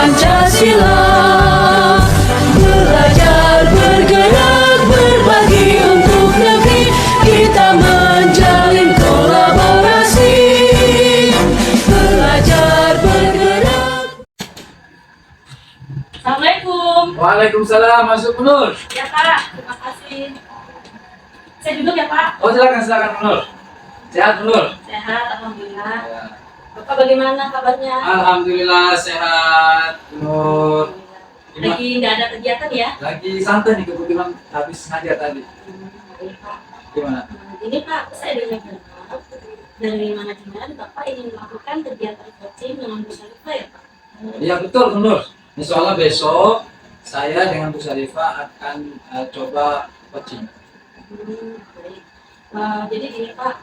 Pancasila. Belajar, bergerak, berbagi untuk negeri, kita menjalin kolaborasi. Belajar, bergerak. Assalamualaikum. Waalaikumsalam, masuk Nur. Ya Pak, terima kasih. Saya duduk ya Pak. Oh silakan Nur. Sehat Nur? Sehat, alhamdulillah. Ya. Bapak bagaimana kabarnya? Alhamdulillah sehat Nur. Lagi nggak ada kegiatan ya? Lagi santai nih, kebetulan habis ngajar tadi. Baik Pak. Gimana? Ini Pak, saya dengar dari manajemen Bapak ingin melakukan kegiatan coaching dengan Bu Syarifah ya Pak? Iya betul Nur. Insya Allah besok saya dengan Bu Syarifah akan coba coaching. Baik. Jadi gini Pak,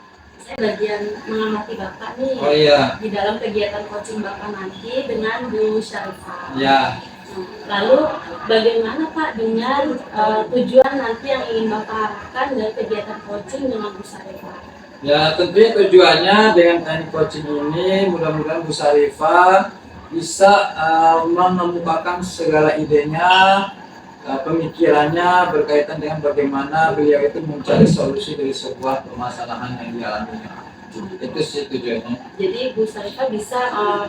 saya bagian mengamati Bapak nih. Oh iya. Di dalam kegiatan coaching Bapak nanti dengan Bu Syarifah. Ya. Lalu bagaimana Pak dengan tujuan nanti yang ingin Bapak harapkan dari kegiatan coaching dengan Bu Syarifah? Ya tentunya tujuannya dengan teknik coaching ini mudah-mudahan Bu Syarifah bisa mengemukakan segala idenya, pemikirannya berkaitan dengan bagaimana beliau itu mencari solusi dari sebuah permasalahan yang dialaminya. Itu sih tujuannya. Jadi Bu Syarifah bisa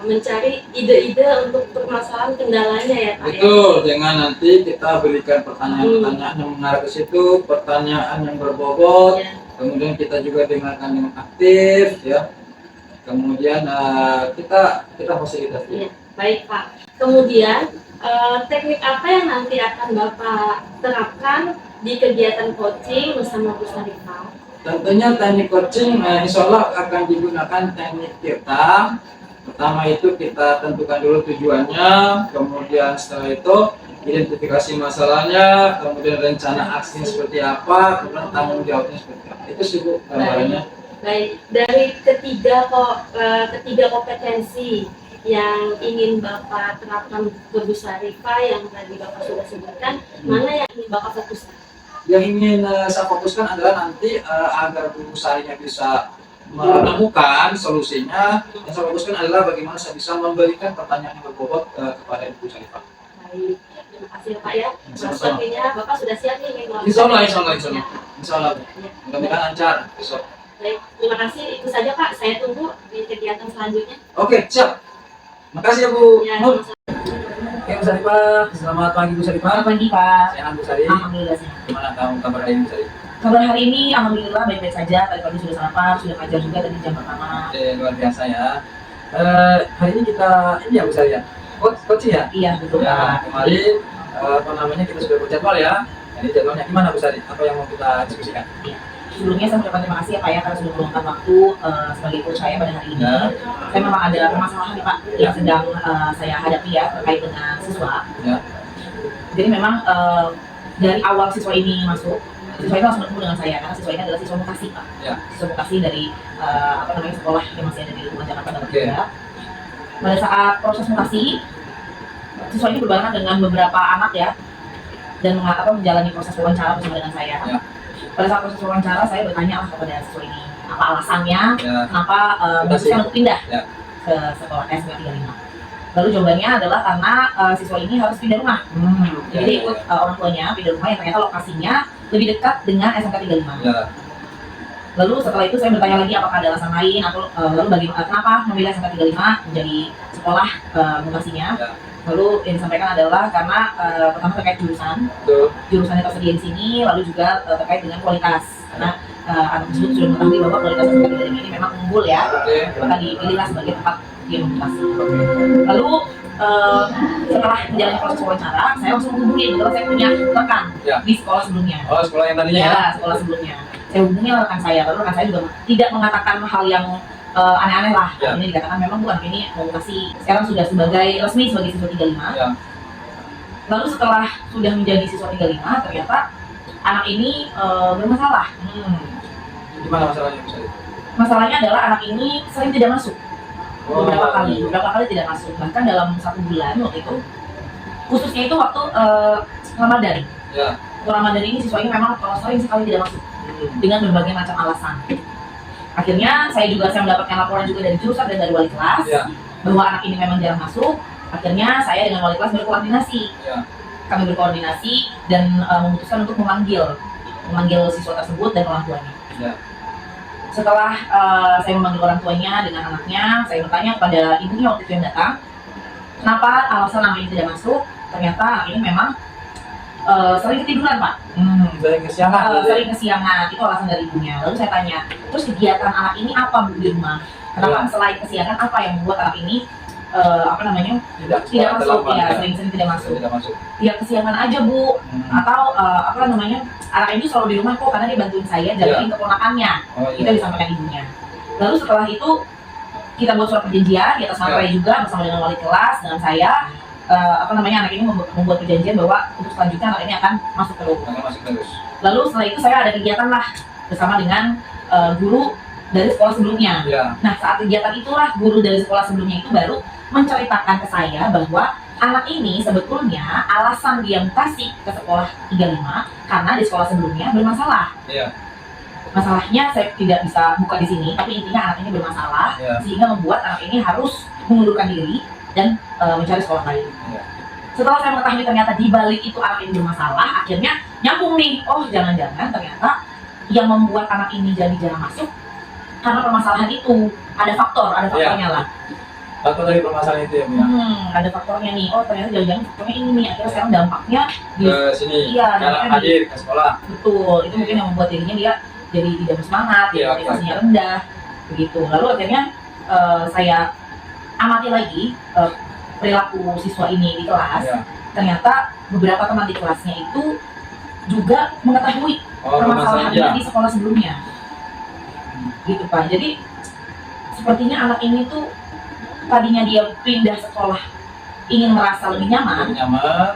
mencari ide-ide untuk permasalahan kendalanya ya Pak? Betul, dengan nanti kita berikan pertanyaan-pertanyaan yang mengarah ke situ, pertanyaan yang berbobot, Ya. kemudian kita juga dengarkan dengan aktif, ya. Kemudian kita fasilitasi. Ya. Baik Pak. Kemudian teknik apa yang nanti akan Bapak terapkan di kegiatan coaching bersama Bu Syarifah? Tentunya teknik coaching insya Allah akan digunakan teknik kita. Pertama itu kita tentukan dulu tujuannya, kemudian setelah itu identifikasi masalahnya, kemudian rencana aksinya seperti apa, kemudian tanggung jawabnya seperti apa. Itu sih Bu gambarannya. Baik, dari ketiga kompetensi yang ingin Bapak terapkan ke Bu Syarifah yang tadi Bapak sudah sebutkan, mana yang ingin Bapak fokuskan? Yang ingin saya fokuskan adalah nanti agar Bu Syarifah bisa menemukan solusinya. Yang saya fokuskan adalah bagaimana saya bisa memberikan pertanyaan yang berbobot kepada Ibu Syarifah. Baik, terima kasih Pak ya. Sama-sama. Sepertinya Bapak sudah siap nih ingin melakukan. Insya Allah. Ya. Insya Allah. Mudah-mudahan lancar besok. Baik, terima kasih. Itu saja Pak, saya tunggu di kegiatan selanjutnya. Oke, siap. Makasih ya Bu Ya, Nur. sama-sama. Oke Bu Syarifah, selamat pagi Bu Syarifah. Selamat pagi Pak. Sehat Bu Syarifah. Alhamdulillah sehat. Gimana kabar hari ini Bu Syarifah? Kabar hari ini alhamdulillah baik-baik saja. Tadi pagi sudah sarapan, sudah ngajar juga tadi jam pertama. Oke, luar biasa ya. Hari ini kita ini ya Bu Syarifah. Coaching ya? Iya betul Ya, Pak. kemarin apa namanya kita sudah berjadwal ya. Jadi jadwalnya gimana Bu Syarifah? Apa yang mau kita diskusikan? Sebelumnya saya mengucapkan terima kasih ya Pak ya karena sudah meluangkan waktu sebagai coach saya pada hari ini. Ya. Saya memang ada permasalahan nih Pak yang sedang saya hadapi ya terkait dengan siswa. Ya. Jadi memang dari awal siswa ini masuk, siswa itu langsung bertemu dengan saya karena siswa ini adalah siswa mutasi Pak. Ya. Siswa mutasi dari sekolah yang masih ada di lingkungan Jakarta Barat Oke. juga. Pada saat proses mutasi, siswa ini berbarengan dengan beberapa anak ya dan menjalani proses wawancara bersama dengan saya. Ya. Pada saat proses wawancara saya bertanya kepada siswa ini apa alasannya Ya. kenapa Mutasi. memutuskan untuk pindah Ya. ke sekolah SMK 35. Lalu jawabannya adalah karena siswa ini harus pindah rumah. Jadi dia ikut orang tuanya pindah rumah yang ternyata lokasinya lebih dekat dengan SMK 35. Ya. Lalu setelah itu saya bertanya lagi apakah ada alasan lain atau lalu bagaimana kenapa memilih SMK 35 menjadi sekolah mutasinya. Ya. Lalu yang disampaikan adalah karena pertama terkait jurusan yang tersedia di sini, lalu juga terkait dengan kualitas karena anak tersebut sudah mengetahui bahwa kualitas SMK 35 ini memang unggul ya, Oke. maka dipilihlah sebagai tempat dia memutasi. Lalu setelah menjalani proses wawancara, saya langsung menghubungi kebetulan saya punya rekan Ya. di sekolah sebelumnya. Oh, sekolah yang tadinya ya? Ya, sekolah sebelumnya. Saya hubungi rekan saya, lalu rekan saya juga tidak mengatakan hal yang aneh-aneh lah. Ya. Ini dikatakan memang bukan ini mutasi sekarang sudah resmi sebagai siswa 35. Ya. Lalu setelah sudah menjadi siswa 35, ternyata anak ini bermasalah. Gimana masalahnya Bu Syarifah? Masalahnya adalah anak ini sering tidak masuk. Oh. Beberapa kali tidak masuk. Bahkan dalam 1 bulan waktu itu, khususnya itu waktu Ramadan. Ya. Ramadan ini siswa ini memang sering sekali tidak masuk dengan berbagai macam alasan. Akhirnya saya mendapatkan laporan juga dari jurusan dan dari wali kelas Ya. bahwa anak ini memang jarang masuk. Akhirnya saya dengan wali kelas berkoordinasi. Ya. Kami berkoordinasi dan memutuskan untuk memanggil siswa tersebut dan orang tuanya. Ya. Setelah saya memanggil orang tuanya dengan anaknya, saya bertanya kepada ibunya waktu itu yang datang, kenapa alasan anak ini tidak masuk? Ternyata anak ini memang sering ketiduran, Pak. Sering kesiangan. Sering kesiangan, itu alasan dari ibunya. Lalu saya tanya, terus kegiatan anak ini apa Bu di rumah? Kenapa selain kesiangan, apa yang membuat anak ini tidak masuk? Ya, sering-sering tidak masuk. Ya kesiangan aja Bu, atau anak ini selalu di rumah kok karena dia bantuin saya jagain keponakannya. Itu disampaikan ibunya. Lalu setelah itu kita buat surat perjanjian di atas materai juga bersama dengan wali kelas dengan saya. Anak ini membuat perjanjian bahwa untuk selanjutnya anak ini akan masuk terus. Lalu setelah itu saya ada kegiatan lah bersama dengan guru dari sekolah sebelumnya. Nah saat kegiatan itulah guru dari sekolah sebelumnya itu baru menceritakan ke saya bahwa anak ini sebetulnya alasan dia mutasi ke sekolah 35 karena di sekolah sebelumnya bermasalah. Masalahnya saya tidak bisa buka di sini, tapi intinya anak ini bermasalah sehingga membuat anak ini harus mengundurkan diri dan mencari sekolah lain. Setelah saya mengetahui ternyata di balik itu anak ini bermasalah, akhirnya nyambung nih, oh jangan-jangan ternyata yang membuat anak ini jadi jarang masuk karena permasalahan itu ada faktornya lah. Faktor dari permasalahan itu ya, Bu? Ada faktornya nih. Oh ternyata jangan-jangan faktornya ini nih. Akhirnya sekarang dampaknya ke sini. Iya, karena hadir ke sekolah. Betul. Itu mungkin yang membuat dirinya dia jadi tidak bersemangat, motivasinya rendah, begitu. Lalu akhirnya saya amati lagi perilaku siswa ini di kelas. Ternyata beberapa teman di kelasnya itu juga mengetahui permasalahannya di sekolah sebelumnya. Gitu Pak. Jadi sepertinya anak ini tuh tadinya dia pindah sekolah ingin merasa lebih nyaman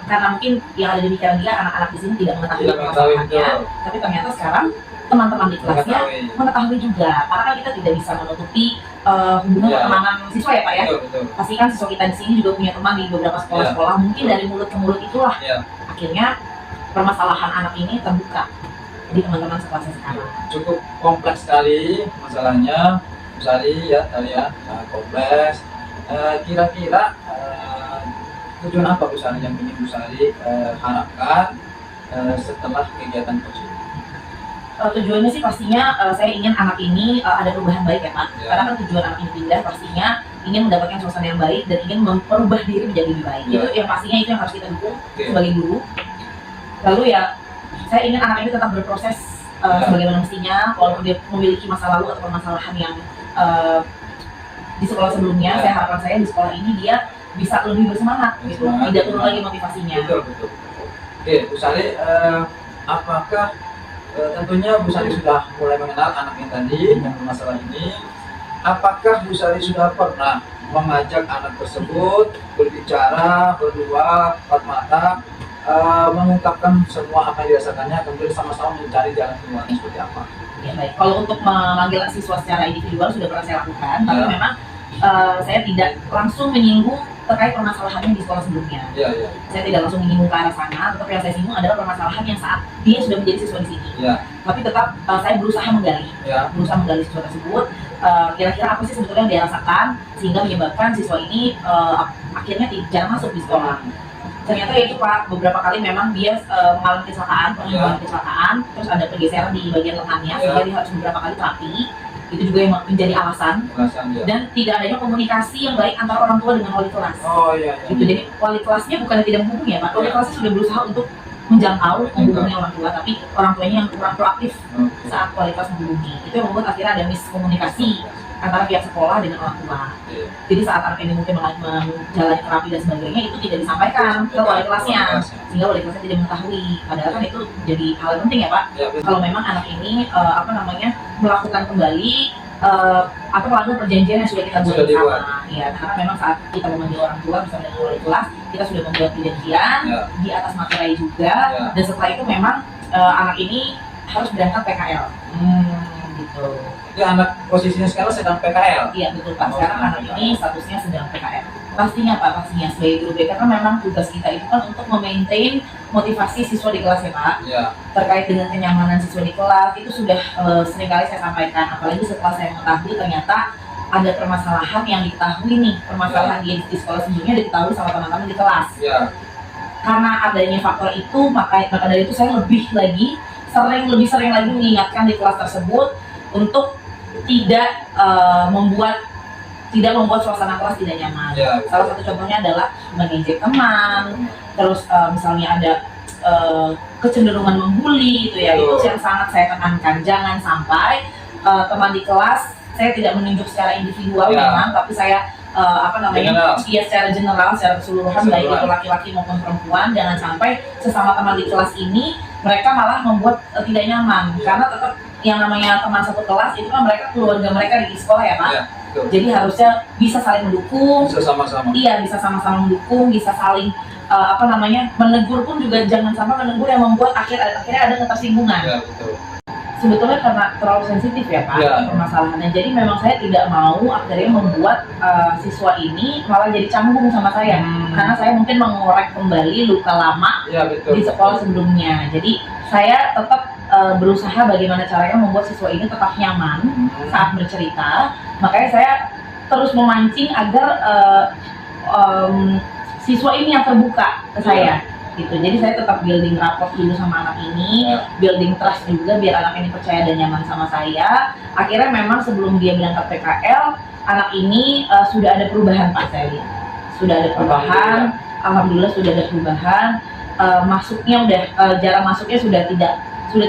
karena mungkin yang ada di pikiran dia anak-anak di sini tidak mengetahui permasalahannya, tapi ternyata sekarang teman-teman di kelasnya mengetahui juga, karena kan kita tidak bisa menutupi hubungan pertemanan siswa ya Pak ya. Pasti kan siswa kita di sini juga punya teman di beberapa sekolah-sekolah, mungkin dari mulut ke mulut itulah akhirnya permasalahan anak ini terbuka di teman-teman sekelasnya sekarang. Cukup kompleks sekali masalahnya, Bu Sari ya tadi ya, kompleks. Kira-kira tujuan apa Bu Sari yang ingin Bu Sari harapkan setelah kegiatan coaching? Tujuannya sih pastinya saya ingin anak ini ada perubahan baik ya Pak. Karena kan tujuan anak ini pindah pastinya ingin mendapatkan suasana yang baik dan ingin merubah diri menjadi lebih baik. Itu yang pastinya itu yang harus kita dukung sebagai guru. Lalu ya saya ingin anak ini tetap berproses sebagaimana mestinya, walaupun dia memiliki masa lalu atau permasalahan yang di sekolah sebelumnya, saya harapan saya di sekolah ini dia bisa lebih bersemangat, gitu, tidak turun lagi motivasinya. Betul. Oke, Bu Sari, apakah tentunya Bu Sari sudah mulai mengenal anaknya tadi yang bermasalah ini? Apakah Bu Sari sudah pernah mengajak anak tersebut berbicara berdua, empat mata, mengungkapkan semua apa yang dirasakannya, kemudian sama-sama mencari jalan keluarnya seperti apa? Ya baik, kalau untuk memanggil siswa secara individual sudah pernah saya lakukan, tapi memang saya tidak langsung menyinggung terkait permasalahannya di sekolah sebelumnya. Saya tidak langsung menyinggung ke arah sana, tetapi yang saya singgung adalah permasalahan yang saat dia sudah menjadi siswa di sini. Tapi tetap saya berusaha menggali siswa tersebut, kira-kira apa sih sebetulnya yang dia rasakan sehingga menyebabkan siswa ini akhirnya tidak masuk di sekolah. Ternyata ya itu Pak, beberapa kali memang dia mengalami kecelakaan, kecelakaan, terus ada pergeseran di bagian lengannya, sehingga dia harus beberapa kali terapi. Itu juga yang menjadi alasan. Dan tidak adanya komunikasi yang baik antara orang tua dengan wali kelas. Gitu. Jadi wali kelasnya bukan tidak menghubungi ya Pak, wali kelasnya sudah berusaha untuk menjangkau, menghubungi orang tua, tapi orang tuanya yang kurang proaktif saat wali kelas menghubungi. Itu yang membuat akhirnya ada miskomunikasi antara pihak sekolah dengan orang tua. Jadi saat anak ini mungkin menjalani terapi dan sebagainya itu tidak disampaikan ke wali kelasnya, sehingga wali kelasnya tidak mengetahui. Padahal kan itu jadi hal yang penting ya Pak. Kalau memang anak ini melakukan kembali atau melakukan perjanjian yang sudah kita buat bersama. Ya, karena memang saat kita memanggil orang tua bersama dengan wali kelas, kita sudah membuat perjanjian di atas materai juga. Dan setelah itu memang anak ini harus berangkat PKL. Gitu. Jadi anak posisinya sekarang sedang PKL? Iya betul Pak, sekarang anak ini statusnya sedang PKL. Pastinya Pak, pastinya sebagai guru BK kan memang tugas kita itu kan untuk memaintain motivasi siswa di kelas ya Pak. Terkait dengan kenyamanan siswa di kelas itu sudah seringkali saya sampaikan, apalagi setelah saya mengetahui ternyata ada permasalahan yang diketahui nih, permasalahan di sekolah sebelumnya diketahui sama teman-teman di kelas. Karena adanya faktor itu, maka dari itu saya lebih sering lagi mengingatkan di kelas tersebut untuk tidak membuat suasana kelas tidak nyaman. Salah satu contohnya adalah mengejek teman, terus misalnya ada kecenderungan membuli itu ya, itu yang sangat saya tekankan. Jangan sampai teman di kelas saya tidak menunjuk secara individual memang, tapi saya secara general, secara keseluruhan, baik itu laki-laki maupun perempuan. Jangan sampai sesama teman di kelas ini mereka malah membuat tidak nyaman, karena tetap yang namanya teman satu kelas itu kan mereka keluarga mereka di sekolah ya Pak. Jadi harusnya bisa saling mendukung, bisa sama-sama mendukung, bisa saling menegur pun juga jangan sampai menegur yang membuat akhirnya ada ketersinggungan. Sebetulnya karena terlalu sensitif ya Pak permasalahannya. Jadi memang saya tidak mau akhirnya membuat siswa ini malah jadi canggung sama saya, karena saya mungkin mengorek kembali luka lama di sekolah sebelumnya. Jadi saya tetap berusaha bagaimana caranya membuat siswa ini tetap nyaman saat bercerita. Makanya saya terus memancing agar siswa ini yang terbuka ke saya gitu. Jadi saya tetap building rapport dulu sama anak ini, building trust juga biar anak ini percaya dan nyaman sama saya. Akhirnya memang sebelum dia berangkat PKL, anak ini sudah ada perubahan Pak, saya lihat. Sudah ada perubahan, alhamdulillah sudah ada perubahan. Jarak masuknya sudah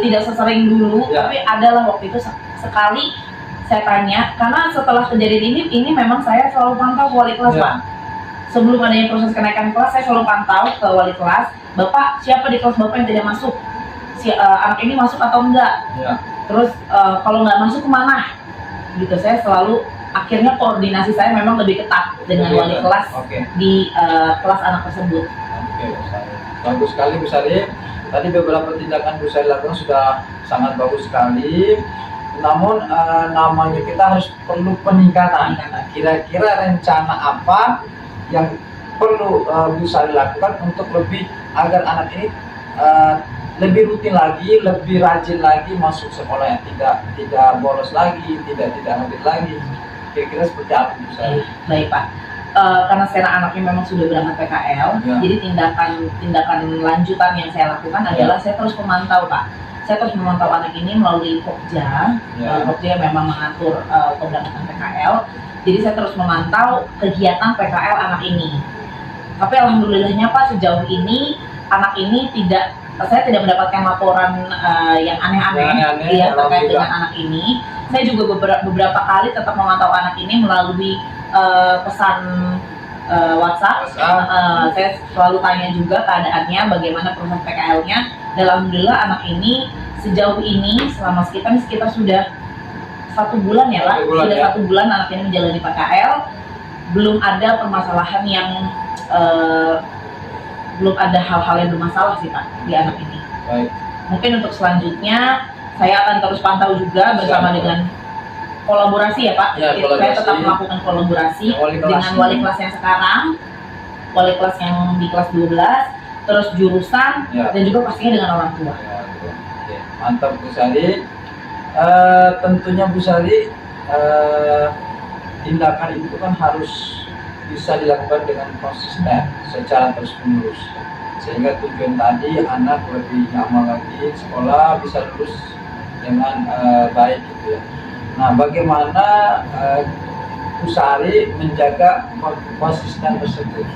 tidak sesering dulu, tapi adalah waktu itu sekali saya tanya, karena setelah kejadian ini memang saya selalu pantau ke wali kelas Pak. Sebelum adanya proses kenaikan kelas, saya selalu pantau ke wali kelas, Bapak siapa di kelas Bapak yang tidak masuk, anak ini masuk atau enggak, terus kalau nggak masuk kemana, gitu. Saya selalu, akhirnya koordinasi saya memang lebih ketat dengan wali kelas di kelas anak tersebut. Bagus sekali Bu Sari. Tadi beberapa tindakan Bu Sari lakukan sudah sangat bagus sekali. Namun namanya kita harus perlu peningkatan. Kira-kira rencana apa yang perlu Bu Sari lakukan untuk lebih agar anak ini lebih rutin lagi, lebih rajin lagi masuk sekolah, yang tidak bolos lagi, tidak hadir lagi. Kira-kira seperti apa Bu Sari? Baik Pak. Karena sekarang anaknya memang sudah berangkat PKL, jadi tindakan lanjutan yang saya lakukan adalah saya terus memantau Pak. Saya terus memantau anak ini melalui Pokja. Pokja memang mengatur keberangkatan PKL. Jadi saya terus memantau kegiatan PKL anak ini. Tapi alhamdulillahnya Pak, sejauh ini anak ini saya tidak mendapatkan laporan yang aneh-aneh terkait dengan anak ini. Saya juga beberapa kali tetap memantau anak ini melalui pesan WhatsApp. Saya selalu tanya juga keadaannya, bagaimana proses PKL-nya. Dan alhamdulillah anak ini sejauh ini selama sekitar sudah 1 bulan ya Pak. Sudah 1 bulan anak ini menjalani PKL. Belum ada permasalahan yang belum ada hal-hal yang bermasalah sih Pak di anak ini. Baik. Mungkin untuk selanjutnya saya akan terus pantau juga bersama dengan kolaborasi ya Pak. Saya tetap melakukan kolaborasi dengan wali kelas yang sekarang, wali kelas yang di kelas 12, terus jurusan, dan juga pastinya dengan orang tua. Mantap Bu Sari. Tentunya Bu Sari, tindakan itu kan harus bisa dilakukan dengan konsisten secara terus-menerus, sehingga tujuan tadi anak lebih nyaman lagi sekolah, bisa lulus dengan baik gitu ya. Nah, bagaimana Bu Sari menjaga konsisten tersebut?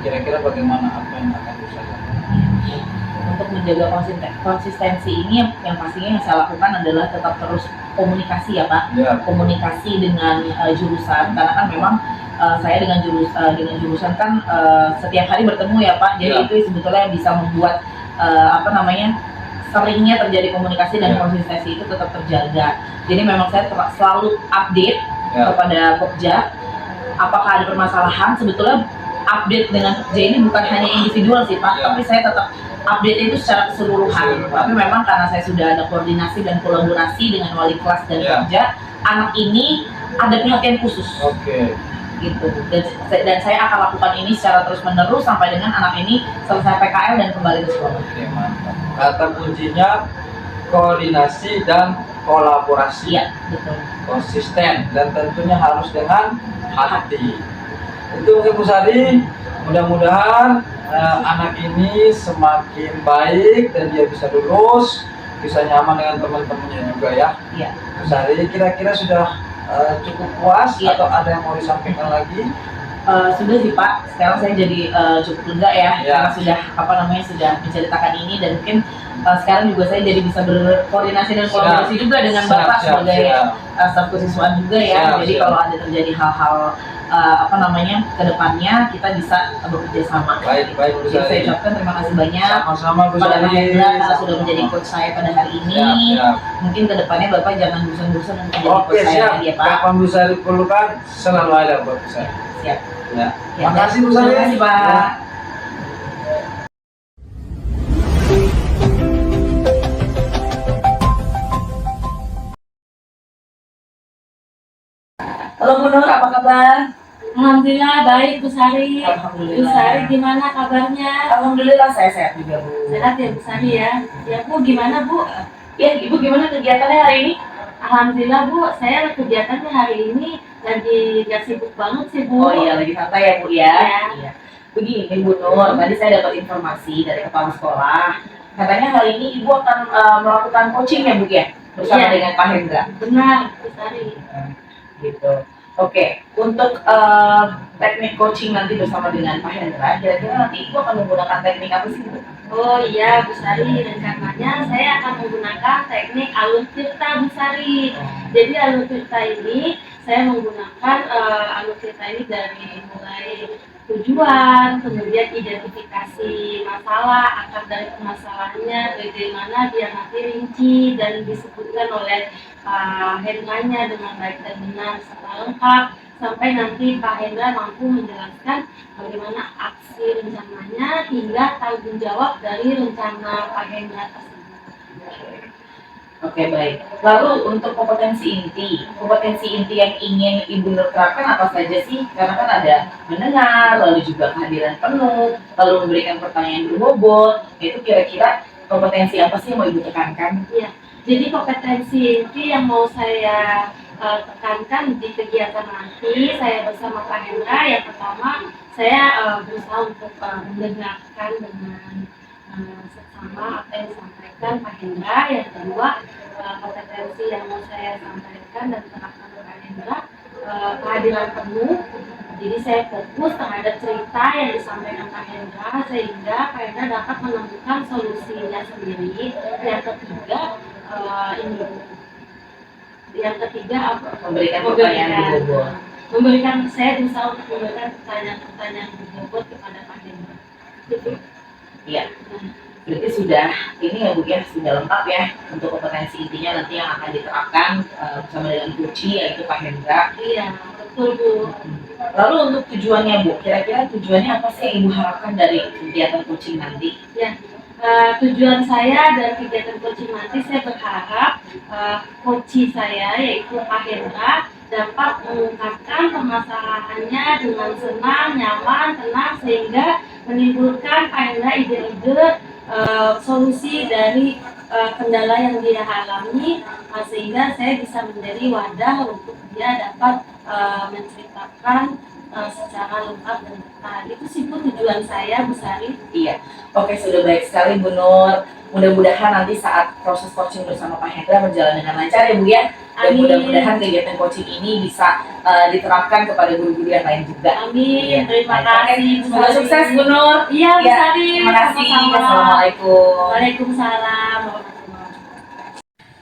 Kira-kira bagaimana, apa yang akan Bu Sari lakukan? Untuk menjaga konsistensi ini yang pastinya yang saya lakukan adalah tetap terus komunikasi ya Pak. Komunikasi dengan jurusan, karena kan memang saya dengan jurusan kan setiap hari bertemu ya Pak. Jadi itu sebetulnya yang bisa membuat seringnya terjadi komunikasi dan konsistensi itu tetap terjaga. Jadi memang saya selalu update kepada Pokja apakah ada permasalahan. Sebetulnya update dengan Pokja ini bukan hanya individual sih Pak, tapi saya tetap update itu secara keseluruhan. Tapi memang karena saya sudah ada koordinasi dan kolaborasi dengan wali kelas dan Pokja, anak ini ada perhatian khusus. Gitu. Dan saya akan lakukan ini secara terus-menerus sampai dengan anak ini selesai PKL dan kembali ke sekolah. Mantap. Kata kuncinya koordinasi dan kolaborasi, Iya, betul. konsisten, dan tentunya harus dengan hati. Itu Ibu Sari, mudah-mudahan anak ini semakin baik dan dia bisa lulus, bisa nyaman dengan teman-temannya juga ya. Iya. Bu Sari, kira-kira sudah cukup puas Iya. atau ada yang mau disampaikan lagi? Sudah sih Pak, sekarang saya jadi cukup lega ya, Ya. karena sudah menceritakan ini, dan mungkin sekarang juga saya jadi bisa berkoordinasi dan kolaborasi juga dengan Bapak sebagai staf kesiswaan juga ya. Siap, Jadi siap. kalau ada terjadi hal-hal ke depannya kita bisa bekerja sama. Baik, baik Bu Jadi saya Sari. ucapkan terima kasih banyak Sama-sama Bu kepada Pak Sari. Hendra karena sudah menjadi coach saya pada hari ini. Siap, siap. Mungkin ke depannya Bapak jangan bosan-bosan untuk menjadi Oke, coach saya siap. lagi ya Pak. Kapan Bu Sari perlukan, selalu ada buat Bu Sari. Siap. Ya. Ya, Makasih Bu Sari. Terima kasih Pak. Ya. Halo Bu Nur, apa kabar? Alhamdulillah baik Bu Sari. Alhamdulillah. Bu Sari gimana kabarnya? Alhamdulillah saya sehat juga Bu. Sehat ya Bu Sari ya. Ya Bu gimana Bu? Ya Ibu gimana kegiatannya hari ini? Alhamdulillah Bu, saya kegiatannya hari ini lagi gak sibuk banget sih Bu. Oh iya, lagi santai ya Bu ya. Iya. Iya. Begini Bu Nur, tadi saya dapat informasi dari kepala sekolah. Katanya hari ini Ibu akan melakukan coaching ya Bu ya, bersama Iya. dengan Pak Hendra. Benar Bu Sari. Gitu. Oke, untuk teknik coaching nanti bersama dengan Pak Hendra, kira-kira nanti Ibu akan menggunakan teknik apa sih Bu? Oh iya Bu Sari, rencananya saya akan menggunakan teknik alur tirta Bu Sari. Jadi alur tirta ini saya menggunakan alur tirta ini dari mulai tujuan, kemudian identifikasi masalah, akar dari permasalahannya, bagaimana dia nanti rinci dan disebutkan oleh Pak Hendranya dengan baik dan benar serta lengkap, sampai nanti Pak Hendra mampu menjelaskan bagaimana aksi rencananya hingga tanggung jawab dari rencana Pak Hendra tersebut. Oke, baik. Lalu untuk kompetensi inti yang ingin Ibu Nur terapkan apa saja sih? Karena kan ada mendengar, lalu juga kehadiran penuh, lalu memberikan pertanyaan berbobot. Itu kira-kira kompetensi apa sih yang mau Ibu tekankan? Ya, jadi kompetensi inti yang mau saya tekankan di kegiatan nanti saya bersama Pak Hendra, yang pertama saya berusaha untuk mendengarkan dengan seksama apa yang disampaikan Pak Hendra. Yang kedua, kompetensi yang mau saya sampaikan dan terapkan ke Pak Hendra, kehadiran penuh. Jadi saya fokus terhadap cerita yang disampaikan Pak Hendra sehingga Pak Hendra dapat menemukan solusinya sendiri. Yang ketiga, apa? Memberikan pertanyaan berbobot. Saya berusaha untuk memberikan pertanyaan berbobot kepada Pak Hendra. Gitu. Iya. Berarti sudah ini ya Bu ya, sudah lengkap ya untuk kompetensi intinya nanti yang akan diterapkan bersama dengan Coach yaitu Pak Hendra. Iya, betul Bu. Lalu untuk tujuannya Bu, kira-kira tujuannya apa sih yang Ibu harapkan dari kegiatan coaching nanti? Ya, tujuan saya dari kegiatan coaching nanti, saya berharap coach saya yaitu Pak Hendra dapat mengungkapkan permasalahannya dengan senang, nyaman, tenang, sehingga menimbulkan Pak Hendra ide-ide solusi dari kendala yang dia alami, sehingga saya bisa menjadi wadah untuk dia dapat menceritakan secara lengkap dan detail. Itu sih Bu tujuan saya Bu Sari. Iya, oke sudah baik sekali Bu Nur. Mudah-mudahan nanti saat proses coaching bersama Pak Hendra berjalan dengan lancar ya Bu ya. Dan Amin. mudah-mudahan kegiatan coaching ini bisa diterapkan kepada guru-guru yang lain juga. Amin. Terima Baik, kasih Bu semoga Sari. sukses Bu Nur. Iya Bu Ya, Sari. terima kasih. Sama-sama. Assalamualaikum. Waalaikumsalam.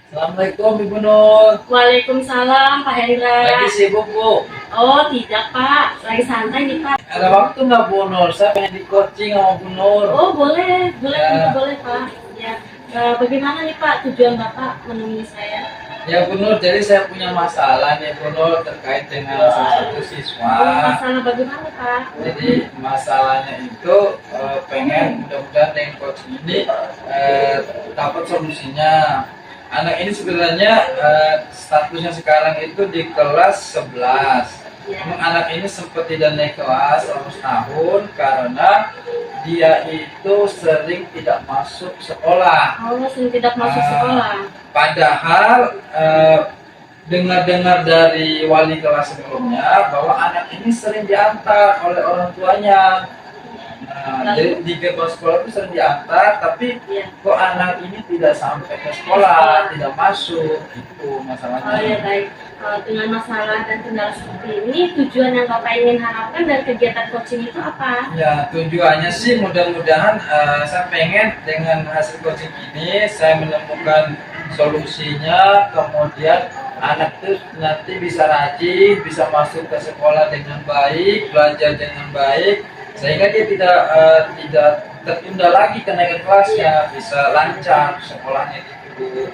Assalamualaikum Ibu Nur. Waalaikumsalam Pak Hendra. Lagi sibuk Bu? Oh tidak Pak, lagi santai nih Pak. Ada waktu nggak Bu Nur? Saya pengen di coaching sama Bu Nur. Oh boleh, Ya. boleh Pak. Ya, bagaimana nih Pak tujuan Bapak menemui saya? Ya Bu Nur, jadi saya punya masalah nih Bu Nur terkait dengan salah satu siswa. Masalah bagaimana Pak? Jadi masalahnya itu pengen mudah-mudahan dengan coaching ini dapat solusinya. Anak ini sebenarnya statusnya sekarang itu di kelas 11. Ya. Memang anak ini sempat tidak naik kelas selama setahun karena dia itu sering tidak masuk sekolah. Oh, sering tidak masuk sekolah. Padahal dengar-dengar dari wali kelas sebelumnya bahwa anak ini sering diantar oleh orang tuanya. Jadi di gerbang sekolah itu sering diantar, tapi Iya. kok anak ini tidak sampai ke sekolah, tidak masuk, itu masalahnya. Oh ya baik. Dengan masalah dan kendala seperti ini, tujuan yang Bapak ingin harapkan dari kegiatan coaching itu apa? Ya, tujuannya sih mudah-mudahan saya pengen dengan hasil coaching ini saya menemukan solusinya, kemudian anak itu nanti bisa rajin, bisa masuk ke sekolah dengan baik, belajar dengan baik, sehingga dia tidak tertunda lagi kenaikan kelasnya, bisa lancar sekolahnya gitu.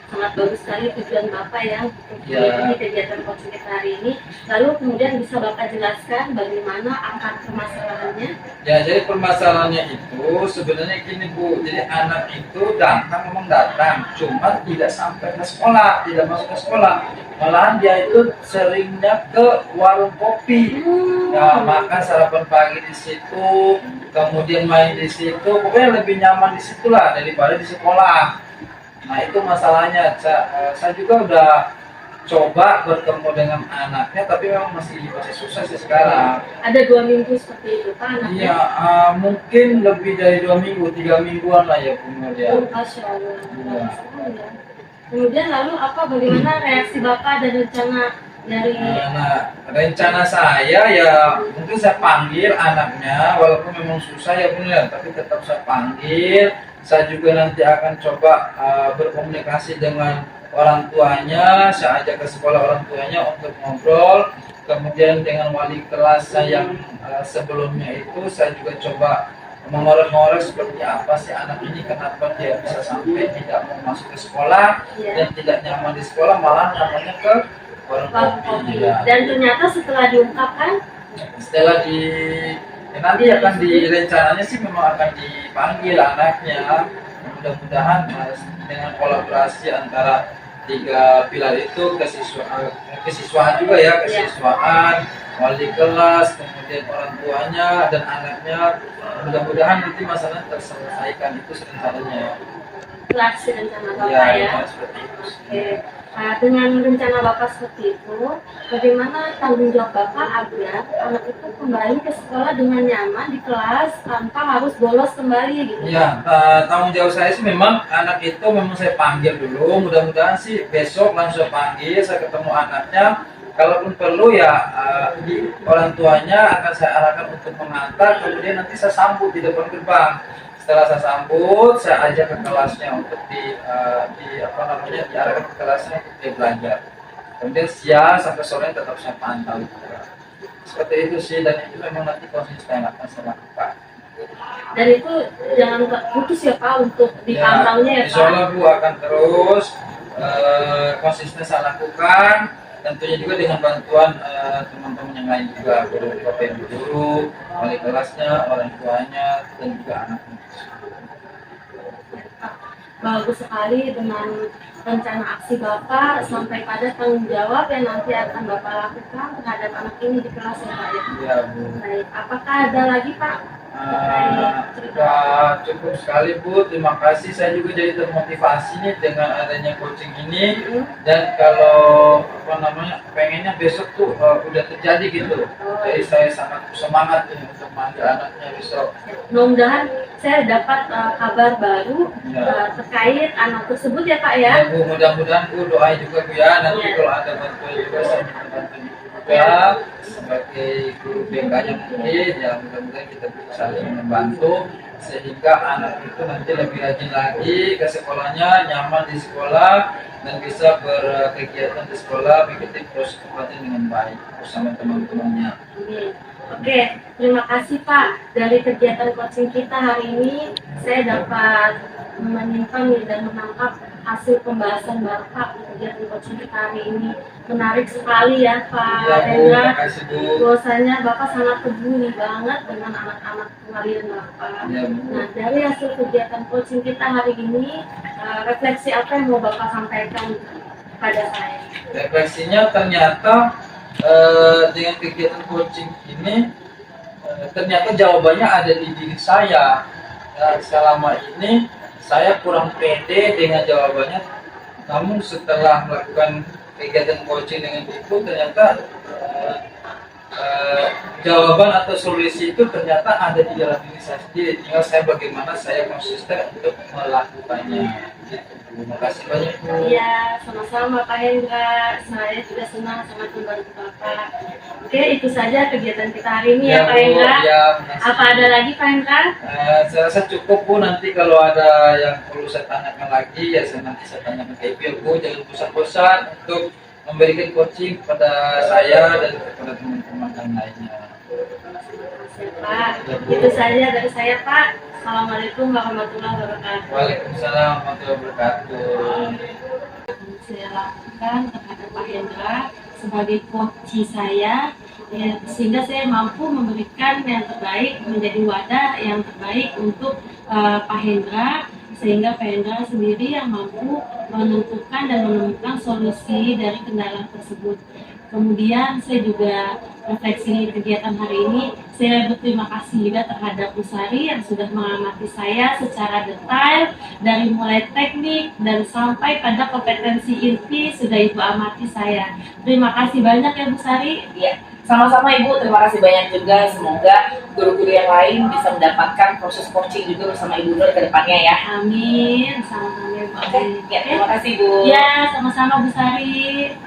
Sangat bagus sekali tujuan Bapak ya untuk Ya. mengikuti kegiatan coaching kita hari ini. Lalu kemudian bisa Bapak jelaskan bagaimana akar permasalahannya? Ya, jadi permasalahannya itu sebenarnya gini Bu, jadi anak itu memang datang, cuma tidak sampai ke sekolah, tidak masuk ke sekolah. Malahan dia itu seringnya ke warung kopi, ya makan sarapan pagi di situ, kemudian main di situ, pokoknya lebih nyaman di situlah daripada di sekolah. Nah itu masalahnya, saya juga udah coba bertemu dengan anaknya, tapi memang masih susah sih sekarang. Ada 2 minggu seperti itu Pak anaknya? Iya, mungkin lebih dari 2 minggu, 3 mingguan lah ya kemudian. Oh, Masya Allah. Bagus sekali ya. Kemudian lalu bagaimana reaksi Bapak dan rencana dari Nah, rencana saya ya mungkin saya panggil anaknya, walaupun memang susah ya benar, tapi tetap saya panggil. Saya juga nanti akan coba berkomunikasi dengan orang tuanya, saya ajak ke sekolah orang tuanya untuk ngobrol. Kemudian dengan wali kelas saya yang sebelumnya itu saya juga coba mengorek-ngorek seperti apa sih anak ini, kenapa dia bisa sampai tidak mau masuk ke sekolah dan tidak nyaman di sekolah, malah nyamannya ke warung kopi. Ya. Dan ternyata setelah diungkapkan, Setelah nanti akan rencananya sih memang akan dipanggil anaknya. Mudah-mudahan dengan kolaborasi antara 3 pilar itu, kesiswaan juga ya, kesiswaan, wali kelas, kemudian orang tuanya dan anaknya, mudah-mudahan nanti masalah terselesaikan, itu rencananya. aksi rencana Bapak ya. Seperti itu. Oke. Nah, dengan rencana Bapak seperti itu, bagaimana tanggung jawab Bapak agar anak itu kembali ke sekolah dengan nyaman di kelas tanpa harus bolos kembali gitu? Ya, tanggung jawab saya sih memang anak itu memang saya panggil dulu. Mudah-mudahan sih besok langsung panggil, saya ketemu anaknya. Kalaupun perlu ya di orang tuanya akan saya arahkan untuk mengantar, kemudian nanti saya sambut di depan gerbang. Setelah saya sambut, saya ajak ke kelasnya untuk diarahkan ke kelasnya untuk dia belajar. Kemudian siang sampai sore tetap saya pantau. Seperti itu sih, dan itu memang nanti konsisten akan saya lakukan. Dan itu jangan putus ya Pak untuk dipantaunya ya Pak. Insya Allah Bu akan terus konsisten saya lakukan, tentunya juga dengan bantuan teman-teman yang lain juga, guru, wali kelasnya, orang tuanya, dan juga anaknya. Bagus sekali dengan rencana aksi Bapak sampai pada tanggung jawab yang nanti akan Bapak lakukan terhadap anak ini di kelas ya Pak ya. Iya Bu. Baik, apakah ada lagi Pak? Sudah cukup sekali Bu, terima kasih. Saya juga jadi termotivasi nih dengan adanya coaching ini, dan kalau pengennya besok tuh udah terjadi gitu. Jadi saya sangat semangat nih untuk manggil anaknya besok. Mudah-mudahan saya dapat kabar baru terkait anak tersebut ya Pak ya. Ya Bu, mudah-mudahan Bu doa juga Bu ya, nanti kalau ada bantuan juga saya minta bantuan juga sebagai guru BK-nya mungkin, ya mudah-mudahan kita bisa saling membantu sehingga anak itu nanti lebih rajin lagi ke sekolahnya, nyaman di sekolah, dan bisa berkegiatan di sekolah, mengikuti proses pelatihan dengan baik bersama teman-temannya. Oke, terima kasih Pak. Dari kegiatan coaching kita hari ini, saya dapat menyimpan dan menangkap hasil pembahasan Bapak di kegiatan coaching kita hari ini. Menarik sekali ya Pak Hendra. Bahwasanya Bapak sangat peduli banget dengan anak-anak kalian Bapak. Ya, Nah, dari hasil kegiatan coaching kita hari ini, refleksi apa yang mau Bapak sampaikan pada saya? Refleksinya ternyata dengan kegiatan coaching ini ternyata jawabannya ada di diri saya. Selama ini saya kurang pede dengan jawabannya, namun setelah melakukan kegiatan coaching dengan ibu ternyata jawaban atau solusi itu ternyata ada di dalam diri saya sendiri. Tinggal saya bagaimana saya konsisten untuk melakukannya. Terima kasih banyak Bu. Iya, sama-sama Pak Hendra. Saya juga senang sama membantu Bapak. Oke, itu saja kegiatan kita hari ini ya, Pak Bu, Hendra. ya, makasih. Apa ada lagi Pak Hendra? Saya rasa cukup Bu, nanti kalau ada yang perlu saya tanyakan lagi ya nanti saya tanyakan ke Ibu ya Bu. Jangan bosan-bosan untuk memberikan coaching kepada saya dan kepada teman-teman yang lainnya. Pak, itu saja dari saya Pak. Assalamualaikum warahmatullahi wabarakatuh. Waalaikumsalam warahmatullahi wabarakatuh. Saya lakukan terhadap Pak Hendra sebagai coach saya, ya, sehingga saya mampu memberikan yang terbaik, menjadi wadah yang terbaik untuk Pak Hendra, sehingga Pak Hendra sendiri yang mampu menentukan dan menemukan solusi dari kendala tersebut. Kemudian saya juga refleksi kegiatan hari ini, saya berterima kasih juga terhadap Bu Sari yang sudah mengamati saya secara detail dari mulai teknik dan sampai pada kompetensi inti sudah Ibu amati saya. Terima kasih banyak ya Bu Sari. Iya, sama-sama Ibu, terima kasih banyak juga. Semoga guru-guru yang lain bisa mendapatkan proses coaching juga bersama Ibu Nur ke depannya ya. Amin. Sama-sama Ibu. Oke, ya, terima kasih Bu. Ya, sama-sama Bu Sari.